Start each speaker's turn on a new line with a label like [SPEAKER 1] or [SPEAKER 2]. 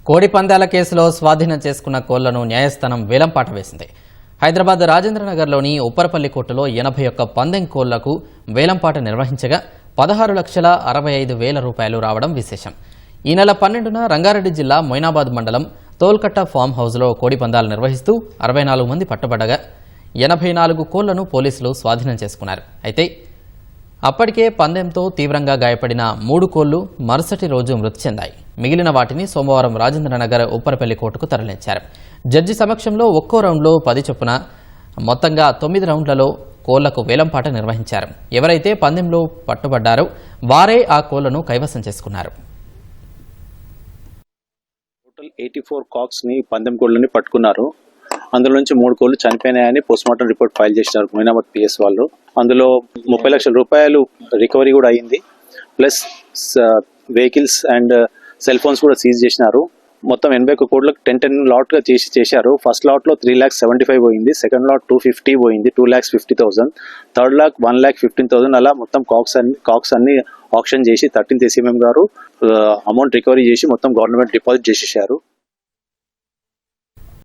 [SPEAKER 1] కోడి పందాల కేసులో స్వాధీనం చేసుకున్న కోళ్లను న్యాయస్థానం వేలంపాట వేసింది. హైదరాబాద్ రాజేంద్రనగర్లోని ఉప్పరపల్లి కోర్టులో 81 పందెం కోళ్లకు వేలంపాట నిర్వహించగా 16,65,000 రూపాయలు రావడం విశేషం. ఈ నెల 12న రంగారెడ్డి జిల్లా మొయినాబాద్ మండలం తోల్కట్ట ఫామ్ హౌస్లో కోడి పందాలు నిర్వహిస్తూ 64 మంది పట్టుబడగా 84 కోళ్లను పోలీసులు స్వాధీనం చేసుకున్నారు. అయితే అప్పటికే పందెంతో తీవ్రంగా గాయపడిన 3 కోళ్లు మరుసటి రోజు మృతి చెందాయి. మిగిలిన వాటిని సోమవారం రాజేంద్రనగర్ ఉప్పరపల్లి కోర్టుకు తరలించారు. జడ్జి సమక్షంలో ఒక్కో రౌండ్లో 10 చొప్పున మొత్తంగా 9 రౌండ్లలో కోళ్లకు వేలంపాట నిర్వహించారు. ఎవరైతే పందెంలో పట్టుబడ్డారో వారే ఆ కోళ్లను కైవసం చేసుకున్నారు.
[SPEAKER 2] టోటల్ 84 కాక్స్ ని పందెం కోళ్లని పట్టుకున్నారు. అందులో నుంచి 3 కోళ్లు చనిపోయినాయని పోస్ట్మార్టం రిపోర్ట్ ఫైల్ చేసినారు మొయినాబాద్ పిఎస్ వాళ్ళు. అందులో 30 లక్షల రూపాయలు రికవరీ కూడా అయింది. Plus vehicles and cell phones కూడా సీజ్ చేసినారు. మొత్తం 81 కోట్లకు 10 లాట్ గా చేశారు. ఫస్ట్ లాట్ లో 3,75,000 పోయింది, సెకండ్ లాట్ 250 పోయింది, 2,50,000, థర్డ్ లాట్ 1,15,000. అలా మొత్తం కాక్స్ అన్ని ఆప్షన్ చేసి 13th ACM గారు అమౌంట్ రికవరీ చేసి మొత్తం గవర్నమెంట్ డిపాజిట్ చేసేసారు.